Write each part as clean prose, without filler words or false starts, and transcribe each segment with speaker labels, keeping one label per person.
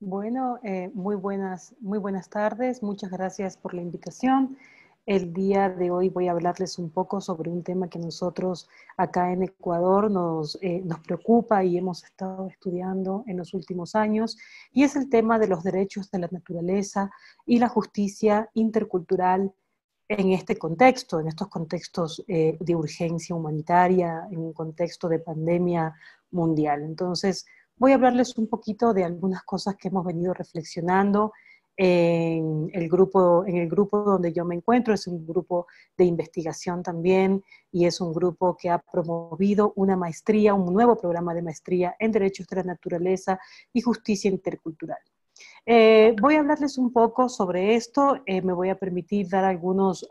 Speaker 1: Bueno, muy buenas tardes. Muchas gracias por la invitación. El día de hoy voy a hablarles un poco sobre un tema que nosotros acá en Ecuador nos preocupa y hemos estado estudiando en los últimos años, y es el tema de los derechos de la naturaleza y la justicia intercultural en este contexto, en estos contextos de urgencia humanitaria, en un contexto de pandemia mundial. Entonces, voy a hablarles un poquito de algunas cosas que hemos venido reflexionando en el grupo donde yo me encuentro. Es un grupo de investigación también, y es un grupo que ha promovido una maestría, un nuevo programa de maestría en Derechos de la Naturaleza y Justicia Intercultural. Voy a hablarles un poco sobre esto. Me voy a permitir dar algunos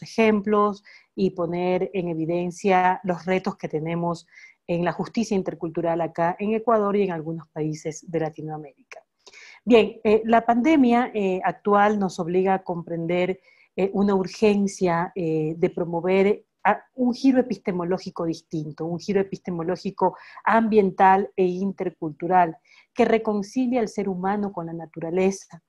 Speaker 1: ejemplos y poner en evidencia los retos que tenemos en la justicia intercultural acá en Ecuador y en algunos países de Latinoamérica. Bien, la pandemia actual nos obliga a comprender una urgencia de promover un giro epistemológico distinto, un giro epistemológico ambiental e intercultural que reconcilie al ser humano con la naturaleza.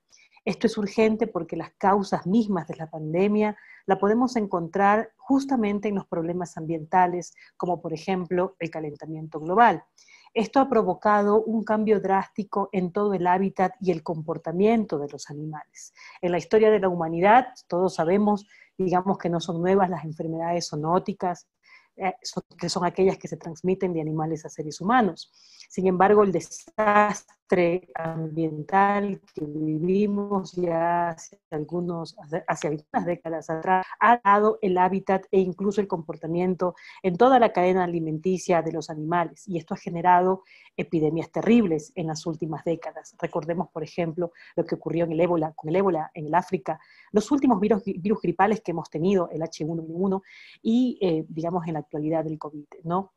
Speaker 1: Esto es urgente porque las causas mismas de la pandemia la podemos encontrar justamente en los problemas ambientales, como por ejemplo el calentamiento global. Esto ha provocado un cambio drástico en todo el hábitat y el comportamiento de los animales. En la historia de la humanidad, todos sabemos, digamos que no son nuevas las enfermedades zoonóticas, que son aquellas que se transmiten de animales a seres humanos. Sin embargo, el desastre ambiental que vivimos ya hace algunas décadas atrás ha dado el hábitat e incluso el comportamiento en toda la cadena alimenticia de los animales, y esto ha generado epidemias terribles en las últimas décadas. Recordemos, por ejemplo, lo que ocurrió con el ébola en el África, los últimos virus gripales que hemos tenido, el H1N1, y digamos en la actualidad del COVID, ¿no?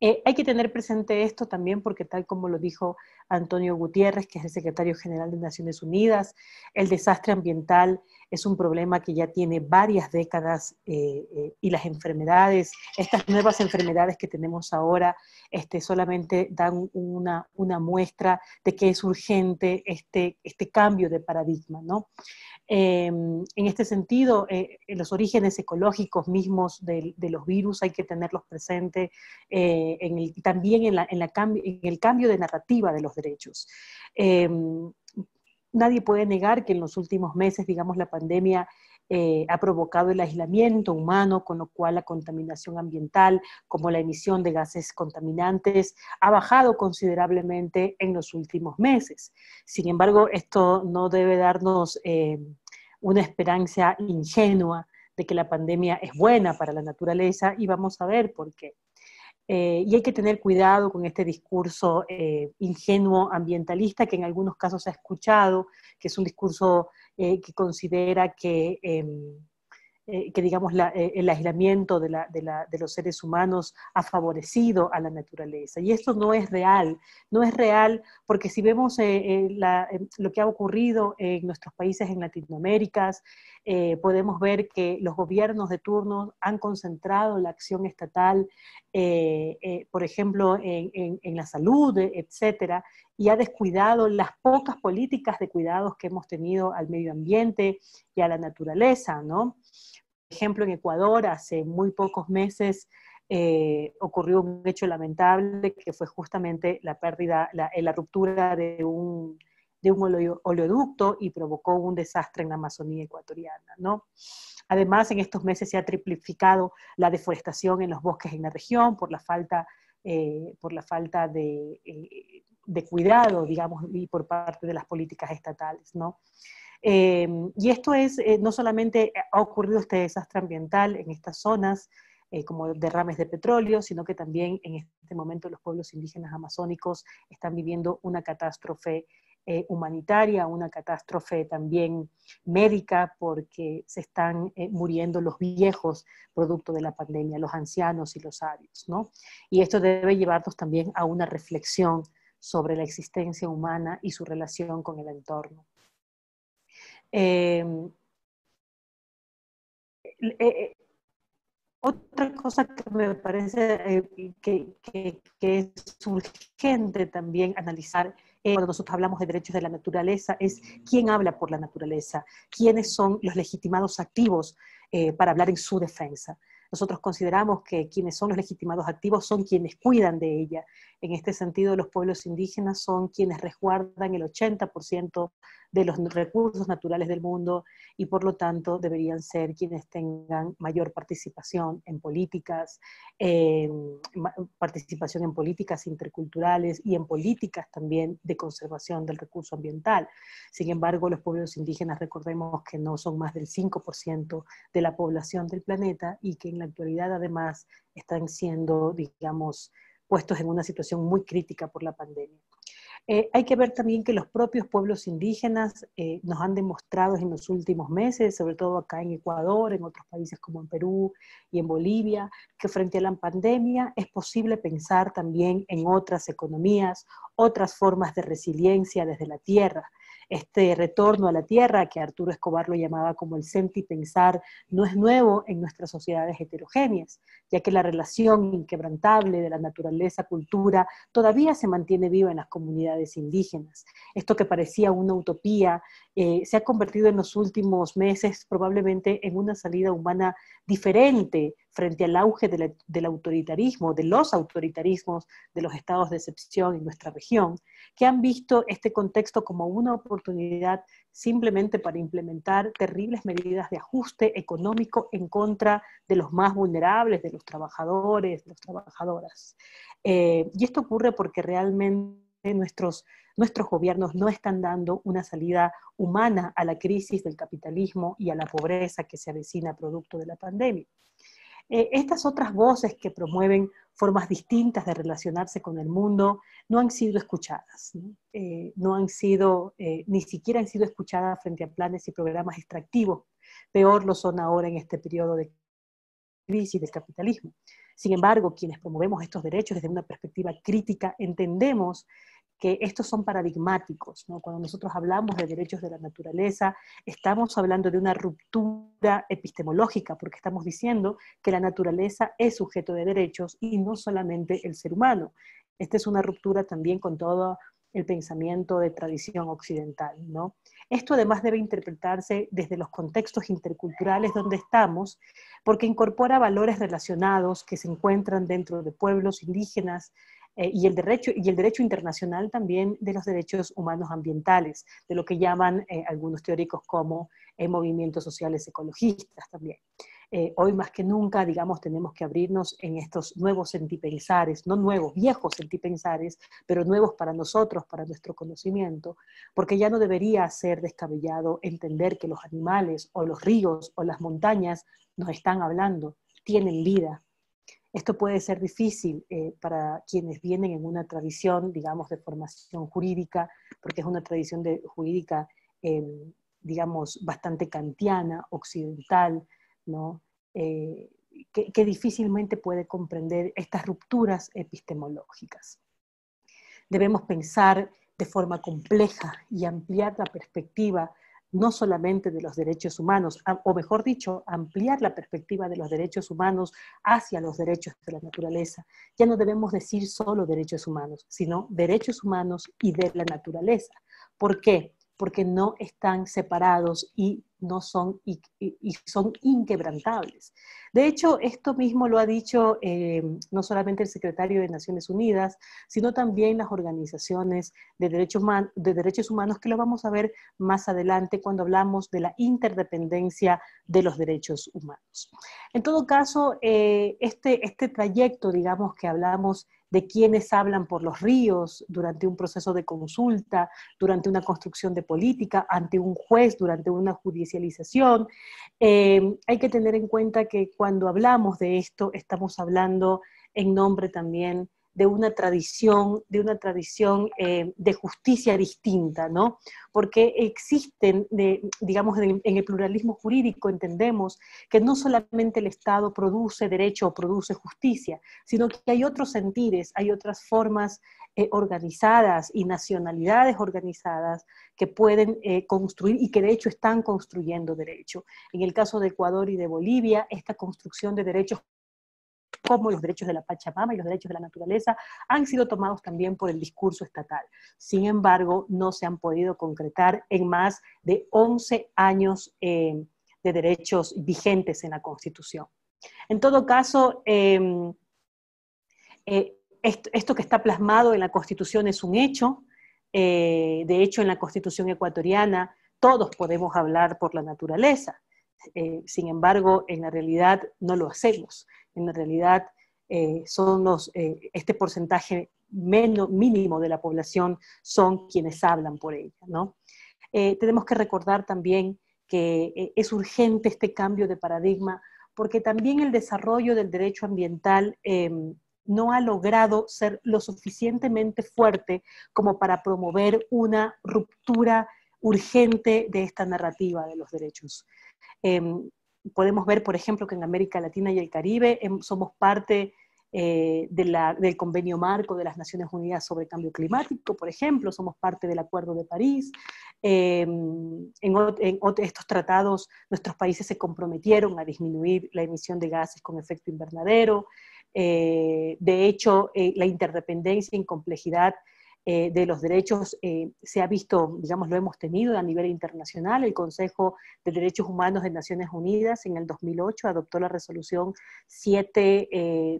Speaker 1: Hay que tener presente esto también porque, tal como lo dijo Antonio Guterres, que es el secretario general de Naciones Unidas, el desastre ambiental es un problema que ya tiene varias décadas, y las enfermedades, estas nuevas enfermedades que tenemos ahora, solamente dan una muestra de que es urgente este cambio de paradigma, ¿no? En este sentido, los orígenes ecológicos mismos de los virus hay que tenerlos presentes, también en el cambio de narrativa de los derechos. Eh, Nadie puede negar que en los últimos meses, digamos, la pandemia ha provocado el aislamiento humano, con lo cual la contaminación ambiental, como la emisión de gases contaminantes, ha bajado considerablemente en los últimos meses. Sin embargo, esto no debe darnos una esperanza ingenua de que la pandemia es buena para la naturaleza, y vamos a ver por qué. Y hay que tener cuidado con este discurso ingenuo ambientalista que en algunos casos se ha escuchado, que es un discurso que considera que digamos, el aislamiento de los seres humanos ha favorecido a la naturaleza. Y esto no es real, no es real, porque si vemos lo que ha ocurrido en nuestros países en Latinoamérica, podemos ver que los gobiernos de turno han concentrado la acción estatal, por ejemplo, en la salud, etcétera, y ha descuidado las pocas políticas de cuidados que hemos tenido al medio ambiente y a la naturaleza, ¿no? Por ejemplo, en Ecuador, hace muy pocos meses, ocurrió un hecho lamentable que fue justamente la ruptura de un oleoducto, y provocó un desastre en la Amazonía ecuatoriana, ¿no? Además, en estos meses se ha triplicado la deforestación en los bosques en la región por la falta de cuidado, digamos, y por parte de las políticas estatales, ¿no? Y esto no solamente ha ocurrido este desastre ambiental en estas zonas, como derrames de petróleo, sino que también en este momento los pueblos indígenas amazónicos están viviendo una catástrofe humanitaria, una catástrofe también médica, porque se están muriendo los viejos producto de la pandemia, los ancianos y los sabios, ¿no? Y esto debe llevarnos también a una reflexión sobre la existencia humana y su relación con el entorno. Eh, eh, Otra cosa que me parece que es urgente también analizar cuando nosotros hablamos de derechos de la naturaleza, es quién habla por la naturaleza, quiénes son los legitimados activos para hablar en su defensa. Nosotros consideramos que quienes son los legitimados activos son quienes cuidan de ella. En este sentido, los pueblos indígenas son quienes resguardan el 80% de los recursos naturales del mundo y por lo tanto deberían ser quienes tengan mayor participación en políticas, interculturales y en políticas también de conservación del recurso ambiental. Sin embargo, los pueblos indígenas, recordemos que no son más del 5% de la población del planeta y que en la actualidad además están siendo, digamos, puestos en una situación muy crítica por la pandemia. Hay que ver también que los propios pueblos indígenas nos han demostrado en los últimos meses, sobre todo acá en Ecuador, en otros países como en Perú y en Bolivia, que frente a la pandemia es posible pensar también en otras economías, otras formas de resiliencia desde la tierra. Este retorno a la tierra, que Arturo Escobar lo llamaba como el sentipensar, no es nuevo en nuestras sociedades heterogéneas, ya que la relación inquebrantable de la naturaleza-cultura todavía se mantiene viva en las comunidades indígenas. Esto que parecía una utopía se ha convertido en los últimos meses probablemente en una salida humana diferente frente al auge del autoritarismo, de los autoritarismos de los estados de excepción en nuestra región, que han visto este contexto como una oportunidad simplemente para implementar terribles medidas de ajuste económico en contra de los más vulnerables, de los trabajadores, de las trabajadoras. Y esto ocurre porque realmente nuestros gobiernos no están dando una salida humana a la crisis del capitalismo y a la pobreza que se avecina producto de la pandemia. Estas otras voces que promueven formas distintas de relacionarse con el mundo no han sido escuchadas, ¿no? Ni siquiera han sido escuchadas frente a planes y programas extractivos. Peor lo son ahora en este periodo de crisis del capitalismo. Sin embargo, quienes promovemos estos derechos desde una perspectiva crítica entendemos que estos son paradigmáticos, ¿no? Cuando nosotros hablamos de derechos de la naturaleza, estamos hablando de una ruptura epistemológica, porque estamos diciendo que la naturaleza es sujeto de derechos y no solamente el ser humano. Esta es una ruptura también con todo el pensamiento de tradición occidental, ¿no? Esto además debe interpretarse desde los contextos interculturales donde estamos, porque incorpora valores relacionados que se encuentran dentro de pueblos indígenas, y el derecho internacional también de los derechos humanos ambientales, de lo que llaman algunos teóricos como movimientos sociales ecologistas también. Hoy más que nunca, digamos, tenemos que abrirnos en estos nuevos sentipensares, no nuevos, viejos sentipensares, pero nuevos para nosotros, para nuestro conocimiento, porque ya no debería ser descabellado entender que los animales o los ríos o las montañas nos están hablando, tienen vida. Esto puede ser difícil para quienes vienen en una tradición, digamos, de formación jurídica, porque es una tradición jurídica, digamos, bastante kantiana, occidental, ¿no? Que difícilmente puede comprender estas rupturas epistemológicas. Debemos pensar de forma compleja y ampliar la perspectiva no solamente de los derechos humanos, o mejor dicho, ampliar la perspectiva de los derechos humanos hacia los derechos de la naturaleza. Ya no debemos decir solo derechos humanos, sino derechos humanos y de la naturaleza. ¿Por qué? Porque no están separados y son inquebrantables. De hecho, esto mismo lo ha dicho no solamente el secretario de Naciones Unidas, sino también las organizaciones de derechos humanos, que lo vamos a ver más adelante cuando hablamos de la interdependencia de los derechos humanos. En todo caso, este trayecto, digamos, que hablamos de quienes hablan por los ríos durante un proceso de consulta, durante una construcción de política, ante un juez, durante una judicialización. Hay que tener en cuenta que cuando hablamos de esto, estamos hablando en nombre también de una tradición de justicia distinta, ¿no? Porque existen, digamos, en el pluralismo jurídico entendemos que no solamente el Estado produce derecho o produce justicia, sino que hay otros sentires, hay otras formas organizadas y nacionalidades organizadas que pueden construir y que de hecho están construyendo derecho. En el caso de Ecuador y de Bolivia, esta construcción de derechos como los derechos de la Pachamama y los derechos de la naturaleza han sido tomados también por el discurso estatal. Sin embargo, no se han podido concretar en más de 11 años de derechos vigentes en la Constitución. En todo caso, esto que está plasmado en la Constitución es un hecho. De hecho, en la Constitución ecuatoriana todos podemos hablar por la naturaleza. Sin embargo, en la realidad no lo hacemos. En la realidad este porcentaje mínimo de la población son quienes hablan por ella, ¿no? Tenemos que recordar también que es urgente este cambio de paradigma, porque también el desarrollo del derecho ambiental no ha logrado ser lo suficientemente fuerte como para promover una ruptura urgente de esta narrativa de los derechos. Podemos ver, por ejemplo, que en América Latina y el Caribe somos parte del convenio marco de las Naciones Unidas sobre cambio climático, por ejemplo, somos parte del Acuerdo de París. Estos tratados, nuestros países se comprometieron a disminuir la emisión de gases con efecto invernadero. De hecho, la interdependencia y complejidad de los derechos se ha visto, digamos, lo hemos tenido a nivel internacional. El Consejo de Derechos Humanos de Naciones Unidas en el 2008 adoptó la resolución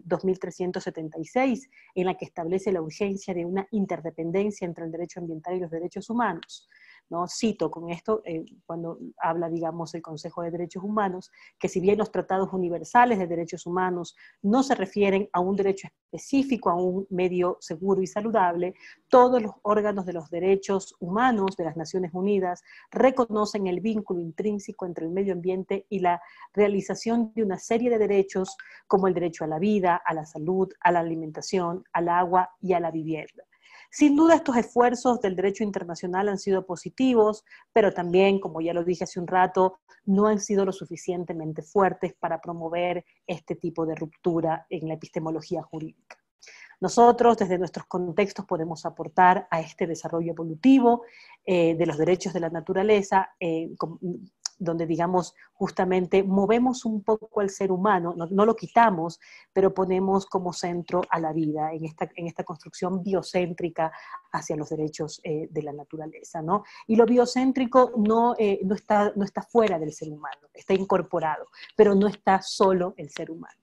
Speaker 1: 2376, en la que establece la urgencia de una interdependencia entre el derecho ambiental y los derechos humanos, ¿no? Cito con esto, cuando habla, digamos, el Consejo de Derechos Humanos, que si bien los tratados universales de derechos humanos no se refieren a un derecho específico, a un medio seguro y saludable, todos los órganos de los derechos humanos de las Naciones Unidas reconocen el vínculo intrínseco entre el medio ambiente y la realización de una serie de derechos como el derecho a la vida, a la salud, a la alimentación, al agua y a la vivienda. Sin duda estos esfuerzos del derecho internacional han sido positivos, pero también, como ya lo dije hace un rato, no han sido lo suficientemente fuertes para promover este tipo de ruptura en la epistemología jurídica. Nosotros, desde nuestros contextos, podemos aportar a este desarrollo evolutivo de los derechos de la naturaleza, donde, digamos, justamente movemos un poco al ser humano, no lo quitamos, pero ponemos como centro a la vida en esta construcción biocéntrica hacia los derechos de la naturaleza, ¿no? Y lo biocéntrico no está fuera del ser humano, está incorporado, pero no está solo el ser humano.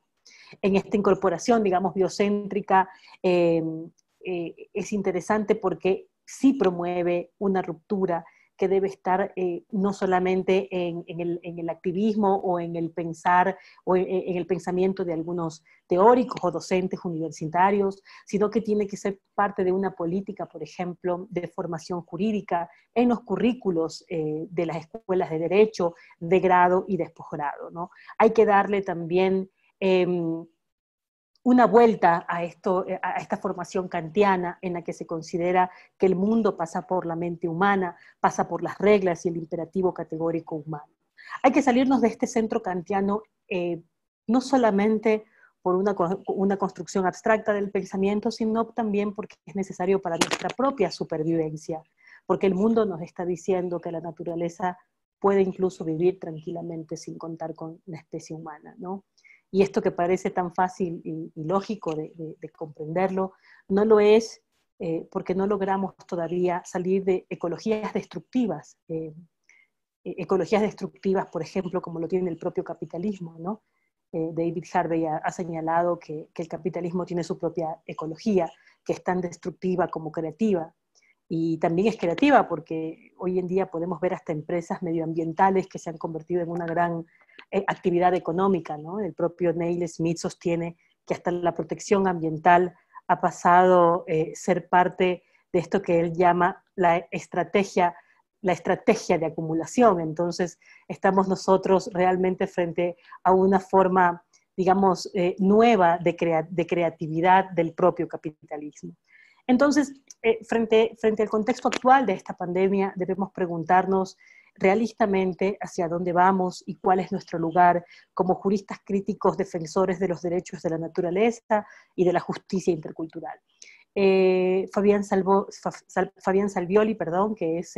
Speaker 1: En esta incorporación, digamos, biocéntrica, es interesante porque sí promueve una ruptura que debe estar no solamente en el activismo o en el pensar o en el pensamiento de algunos teóricos o docentes universitarios, sino que tiene que ser parte de una política, por ejemplo, de formación jurídica en los currículos de las escuelas de derecho, de grado y de posgrado, ¿no? Hay que darle también una vuelta a esta formación kantiana en la que se considera que el mundo pasa por la mente humana, pasa por las reglas y el imperativo categórico humano. Hay que salirnos de este centro kantiano no solamente por una construcción abstracta del pensamiento, sino también porque es necesario para nuestra propia supervivencia, porque el mundo nos está diciendo que la naturaleza puede incluso vivir tranquilamente sin contar con la especie humana, ¿no? Y esto que parece tan fácil y lógico de comprenderlo, no lo es porque no logramos todavía salir de ecologías destructivas, por ejemplo, como lo tiene el propio capitalismo, ¿no? David Harvey ha señalado que el capitalismo tiene su propia ecología, que es tan destructiva como creativa. Y también es creativa porque hoy en día podemos ver hasta empresas medioambientales que se han convertido en una gran actividad económica, ¿no? El propio Neil Smith sostiene que hasta la protección ambiental ha pasado a ser parte de esto que él llama la estrategia de acumulación. Entonces estamos nosotros realmente frente a una forma, digamos, nueva de creatividad del propio capitalismo. Entonces, frente al contexto actual de esta pandemia, debemos preguntarnos realistamente hacia dónde vamos y cuál es nuestro lugar como juristas críticos defensores de los derechos de la naturaleza y de la justicia Fabián Salvioli, que es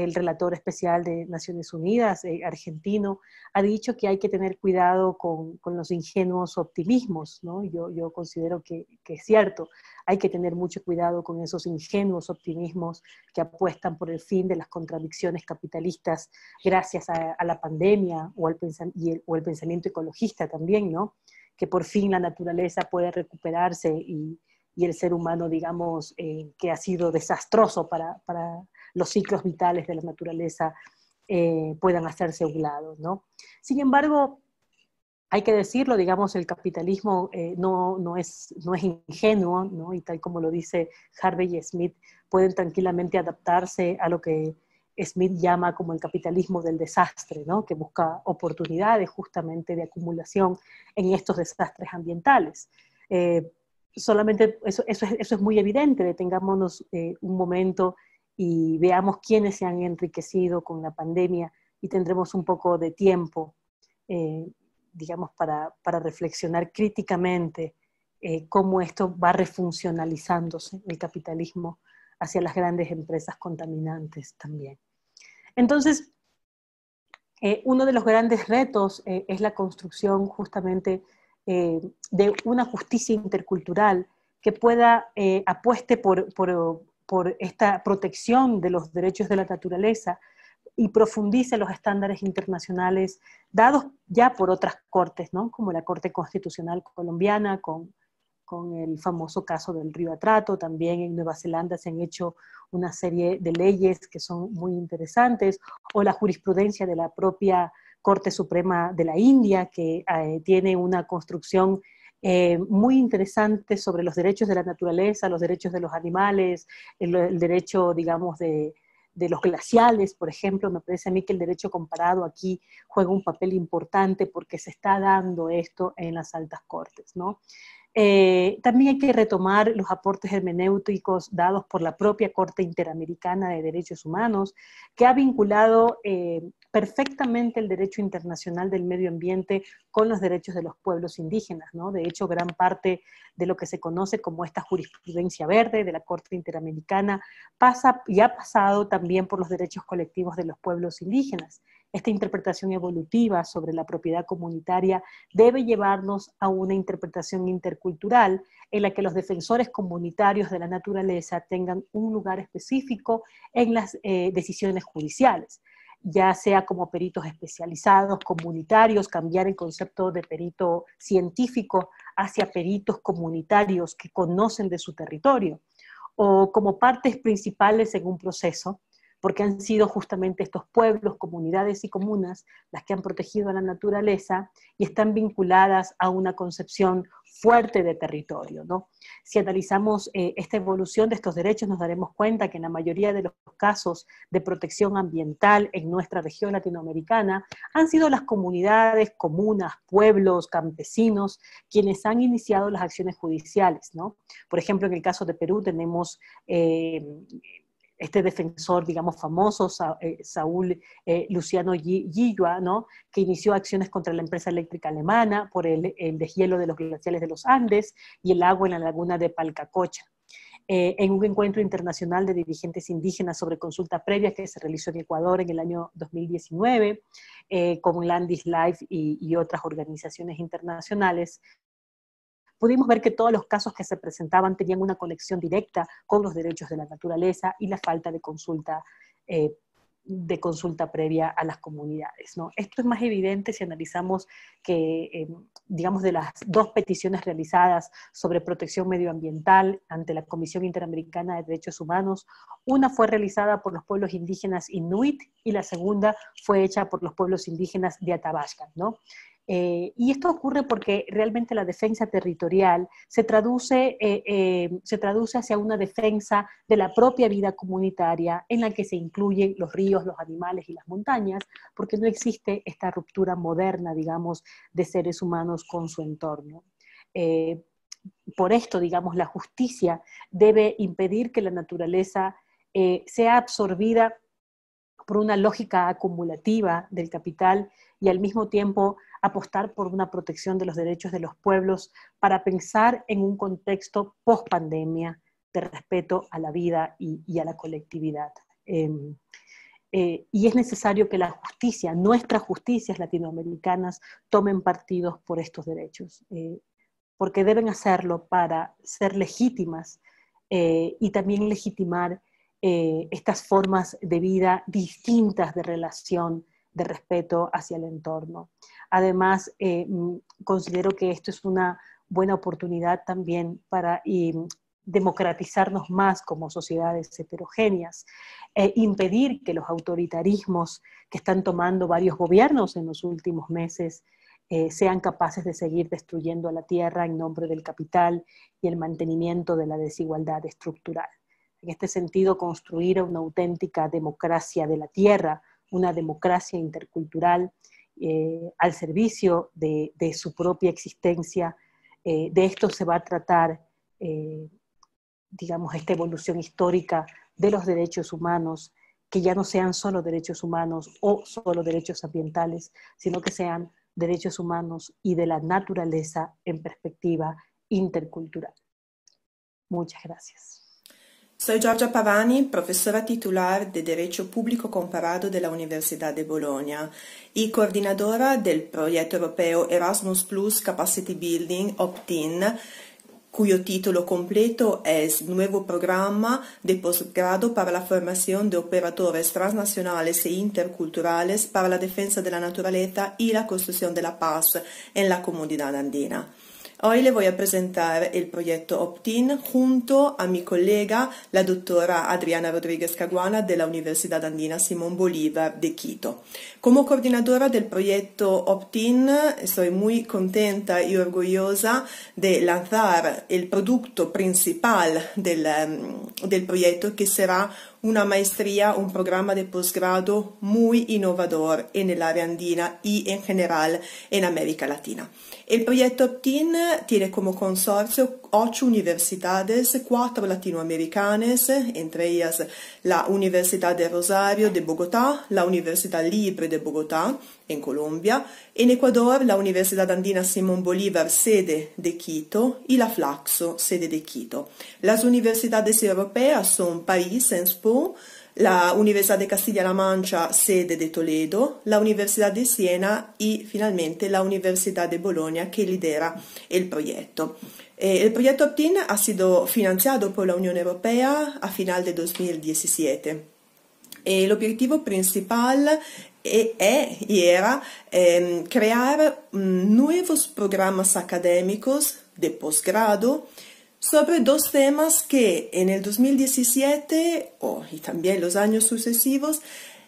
Speaker 1: el relator especial de Naciones Unidas, argentino, ha dicho que hay que tener cuidado con los ingenuos optimismos, ¿no? Yo considero que es cierto, hay que tener mucho cuidado con esos ingenuos optimismos que apuestan por el fin de las contradicciones capitalistas gracias a la pandemia o el pensamiento ecologista también, ¿no? Que por fin la naturaleza puede recuperarse y el ser humano, digamos, que ha sido desastroso para los ciclos vitales de la naturaleza, puedan hacerse a un lado, ¿no? Sin embargo, hay que decirlo, digamos, el capitalismo no es ingenuo, ¿no? Y tal como lo dice Harvey y Smith, pueden tranquilamente adaptarse a lo que Smith llama como el capitalismo del desastre, ¿no? Que busca oportunidades justamente de acumulación en estos desastres ambientales. Solamente eso es muy evidente, detengámonos un momento y veamos quiénes se han enriquecido con la pandemia y tendremos un poco de tiempo, digamos, para reflexionar críticamente cómo esto va refuncionalizándose el capitalismo hacia las grandes empresas contaminantes también. Entonces, uno de los grandes retos es la construcción justamente de una justicia intercultural que pueda apueste por esta protección de los derechos de la naturaleza y profundice los estándares internacionales dados ya por otras cortes, ¿no? Como la Corte Constitucional Colombiana, con el famoso caso del Río Atrato. También en Nueva Zelanda se han hecho una serie de leyes que son muy interesantes, o la jurisprudencia de la propia Corte Suprema de la India, que tiene una construcción muy interesante sobre los derechos de la naturaleza, los derechos de los animales, el derecho, digamos, de los glaciales, por ejemplo. Me parece a mí que el derecho comparado aquí juega un papel importante porque se está dando esto en las altas cortes, ¿no? También hay que retomar los aportes hermenéuticos dados por la propia Corte Interamericana de Derechos Humanos, que ha vinculado perfectamente el derecho internacional del medio ambiente con los derechos de los pueblos indígenas, ¿no? De hecho, gran parte de lo que se conoce como esta jurisprudencia verde de la Corte Interamericana pasa y ha pasado también por los derechos colectivos de los pueblos indígenas. Esta interpretación evolutiva sobre la propiedad comunitaria debe llevarnos a una interpretación intercultural en la que los defensores comunitarios de la naturaleza tengan un lugar específico en las decisiones judiciales, ya sea como peritos especializados, comunitarios, cambiar el concepto de perito científico hacia peritos comunitarios que conocen de su territorio, o como partes principales en un proceso, porque han sido justamente estos pueblos, comunidades y comunas las que han protegido a la naturaleza y están vinculadas a una concepción fuerte de territorio, ¿no? Si analizamos esta evolución de estos derechos, nos daremos cuenta que en la mayoría de los casos de protección ambiental en nuestra región latinoamericana han sido las comunidades, comunas, pueblos, campesinos, quienes han iniciado las acciones judiciales, ¿no? Por ejemplo, en el caso de Perú tenemos este defensor, digamos, famoso, Saúl Luciano Yiyua, ¿no? Que inició acciones contra la empresa eléctrica alemana por el deshielo de los glaciales de los Andes y el agua en la laguna de Palcacocha. En un encuentro internacional de dirigentes indígenas sobre consulta previa que se realizó en Ecuador en el año 2019, con Landis Life y otras organizaciones internacionales, pudimos ver que todos los casos que se presentaban tenían una conexión directa con los derechos de la naturaleza y la falta de consulta previa a las comunidades, ¿no? Esto es más evidente si analizamos que, digamos, de las dos peticiones realizadas sobre protección medioambiental ante la Comisión Interamericana de Derechos Humanos, una fue realizada por los pueblos indígenas inuit y la segunda fue hecha por los pueblos indígenas de Athabasca, ¿no? Y esto ocurre porque realmente la defensa territorial se traduce hacia una defensa de la propia vida comunitaria en la que se incluyen los ríos, los animales y las montañas, porque no existe esta ruptura moderna, digamos, de seres humanos con su entorno. Por esto, digamos, la justicia debe impedir que la naturaleza sea absorbida por una lógica acumulativa del capital y al mismo tiempo apostar por una protección de los derechos de los pueblos para pensar en un contexto post-pandemia de respeto a la vida y a la colectividad. y es necesario que la justicia, nuestras justicias latinoamericanas, tomen partidos por estos derechos, porque deben hacerlo para ser legítimas y también legitimar estas formas de vida distintas de relación, de respeto hacia el entorno. Además, considero que esto es una buena oportunidad también para democratizarnos más como sociedades heterogéneas, impedir que los autoritarismos que están tomando varios gobiernos en los últimos meses sean capaces de seguir destruyendo a la tierra en nombre del capital y el mantenimiento de la desigualdad estructural. En este sentido, construir una auténtica democracia de la tierra, una democracia intercultural al servicio de su propia existencia, de esto se va a tratar, digamos, esta evolución histórica de los derechos humanos, que ya no sean solo derechos humanos o solo derechos ambientales, sino que sean derechos humanos y de la naturaleza en perspectiva intercultural. Muchas gracias.
Speaker 2: Soy Giorgia Pavani, profesora titular de Derecho Público Comparado de la Universidad de Bologna y coordinadora del proyecto europeo Erasmus Plus Capacity Building Opt-in, cuyo título completo es Nuevo Programa de Posgrado para la Formación de Operadores Transnacionales e Interculturales para la Defensa de la Naturaleza y la Construcción de la Paz en la Comunidad Andina. Hoy le voy a presentar el proyecto Opt-in junto a mi colega, la doctora Adriana Rodríguez Caguana de la Universidad Andina Simón Bolívar de Quito. Como coordinadora del proyecto Opt-in, estoy muy contenta y orgullosa de lanzar el producto principal del proyecto, que será una maestría, un programa de posgrado muy innovador en el área andina y en general en América Latina. El proyecto Opt-in tiene como consorcio 8 universidades, 4 latinoamericanas, entre ellas la Universidad de Rosario de Bogotá, la Universidad Libre de Bogotá, en Colombia, en Ecuador la Universidad Andina Simón Bolívar, sede de Quito, y la Flaxo, sede de Quito. Las universidades europeas son París, Sciences Po, la Universidad de Castilla-La Mancha, sede de Toledo, la Universidad de Siena y finalmente la Universidad de Bologna, que lidera el proyecto. El proyecto Opt-in ha sido financiado por la Unión Europea a final de 2017. El objetivo principal era crear nuevos programas académicos de posgrado sobre 2 temas que en el 2017 y también los años sucesivos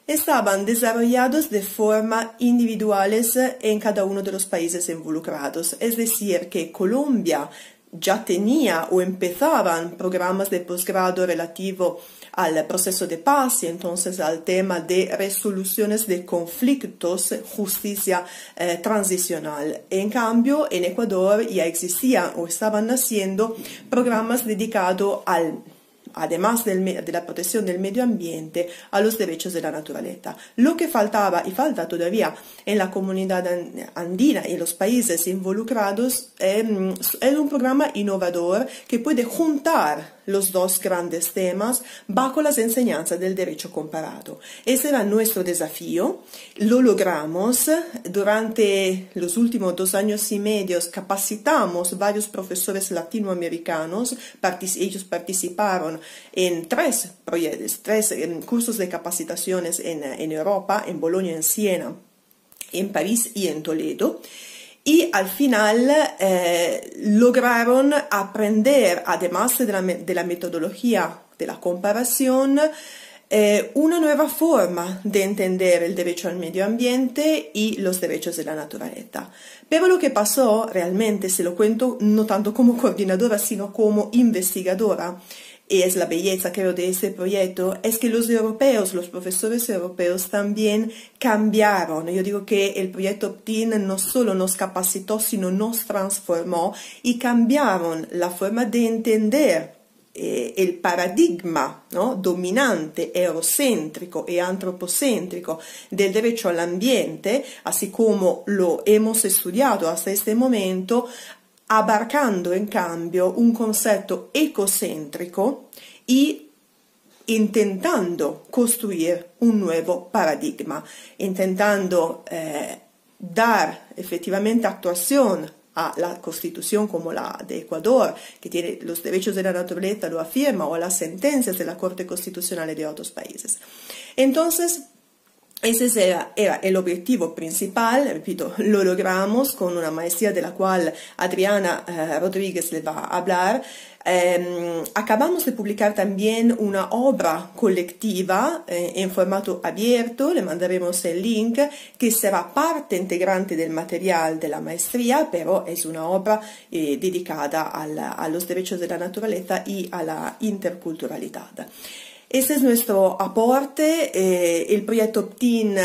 Speaker 2: estaban desarrollados de forma individuales en cada uno de los países involucrados. Es decir, que Colombia ya tenía o empezaban programas de posgrado relativo al proceso de paz y entonces al tema de resoluciones de conflictos, justicia transicional. En cambio, en Ecuador ya existían o estaban naciendo programas dedicados además de la protección del medio ambiente, a los derechos de la naturaleza. Lo que faltaba y falta todavía en la comunidad andina y en los países involucrados es un programa innovador que puede juntar los 2 grandes temas bajo las enseñanzas del derecho comparado. Ese era nuestro desafío, lo logramos. Durante los últimos 2 años y medio capacitamos varios profesores latinoamericanos, ellos participaron en 3 cursos de capacitaciones en Europa, en Bolonia, en Siena, en París y en Toledo. Y al final lograron aprender, además de la metodología de la comparación, una nueva forma de entender el derecho al medio ambiente y los derechos de la naturaleza. Pero lo que pasó realmente, se lo cuento no tanto como coordinadora, sino como investigadora, y es la belleza, creo, de este proyecto, es que los europeos, los profesores europeos también cambiaron. Yo digo que el proyecto Opt-in no solo nos capacitó, sino nos transformó y cambiaron la forma de entender el paradigma, ¿no?, dominante, eurocéntrico y antropocéntrico del derecho al ambiente, así como lo hemos estudiado hasta este momento, abarcando en cambio un concepto ecocéntrico y intentando construir un nuevo paradigma, intentando dar efectivamente actuación a la Constitución como la de Ecuador, que tiene los derechos de la naturaleza, lo afirma, o a las sentencias de la Corte Constitucional de otros países. Entonces, ese era el objetivo principal, repito, lo logramos con una maestría de la cual Adriana Rodríguez le va a hablar. Acabamos de publicar también una obra colectiva en formato abierto, le mandaremos el link, que será parte integrante del material de la maestría, pero es una obra dedicada a los derechos de la naturaleza y a la interculturalidad. Ese es nuestro aporte. El proyecto Optin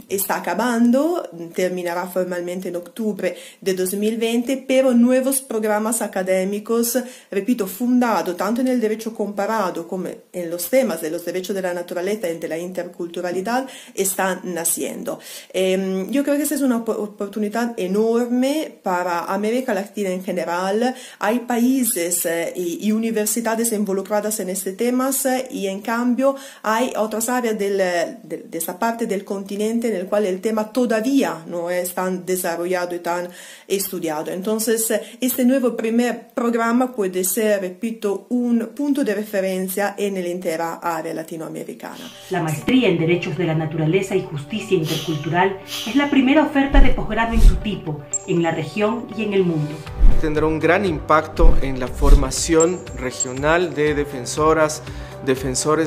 Speaker 2: está acabando, terminará formalmente en octubre de 2020, pero nuevos programas académicos, repito, fundados tanto en el derecho comparado como en los temas de los derechos de la naturaleza y de la interculturalidad, están naciendo. Yo creo que esa es una oportunidad enorme para América Latina en general. Hay países y universidades involucradas en este tema, y en cambio hay otras áreas de esa parte del continente en el cual el tema todavía no es tan desarrollado y tan estudiado. Entonces, este nuevo primer programa puede ser, repito, un punto de referencia en la entera área latinoamericana.
Speaker 3: La maestría en Derechos de la Naturaleza y Justicia Intercultural es la primera oferta de posgrado en su tipo en la región y en el mundo.
Speaker 4: Tendrá un gran impacto en la formación regional de defensores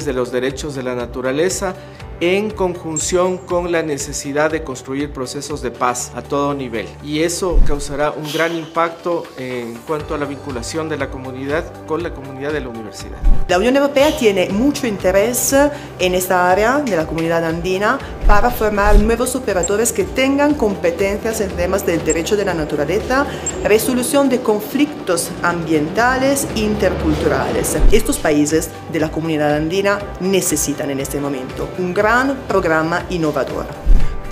Speaker 4: de los derechos de la naturaleza, en conjunción con la necesidad de construir procesos de paz a todo nivel. Y eso causará un gran impacto en cuanto a la vinculación de la comunidad con la comunidad de la universidad.
Speaker 2: La Unión Europea tiene mucho interés en esta área de la comunidad andina para formar nuevos operadores que tengan competencias en temas del derecho de la naturaleza, resolución de conflictos ambientales interculturales. Estos países de la comunidad andina necesitan en este momento un gran programa innovador.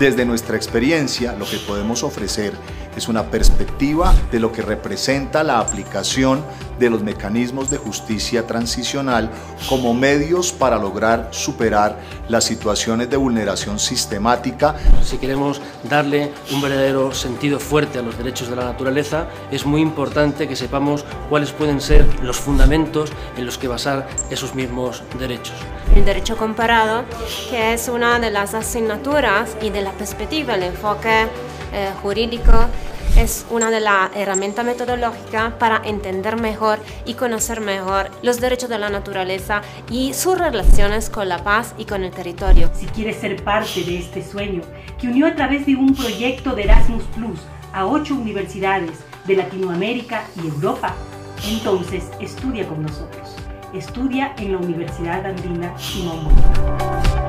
Speaker 5: Desde nuestra experiencia, lo que podemos ofrecer es una perspectiva de lo que representa la aplicación de los mecanismos de justicia transicional como medios para lograr superar las situaciones de vulneración sistemática.
Speaker 6: Si queremos darle un verdadero sentido fuerte a los derechos de la naturaleza, es muy importante que sepamos cuáles pueden ser los fundamentos en los que basar esos mismos derechos.
Speaker 7: El derecho comparado, que es una de las asignaturas y de la perspectiva, el enfoque jurídico, es una de las herramientas metodológicas para entender mejor y conocer mejor los derechos de la naturaleza y sus relaciones con la paz y con el territorio.
Speaker 3: Si quieres ser parte de este sueño, que unió a través de un proyecto de Erasmus Plus a 8 universidades de Latinoamérica y Europa, entonces estudia con nosotros. Estudia en la Universidad Andina Simón Bolívar.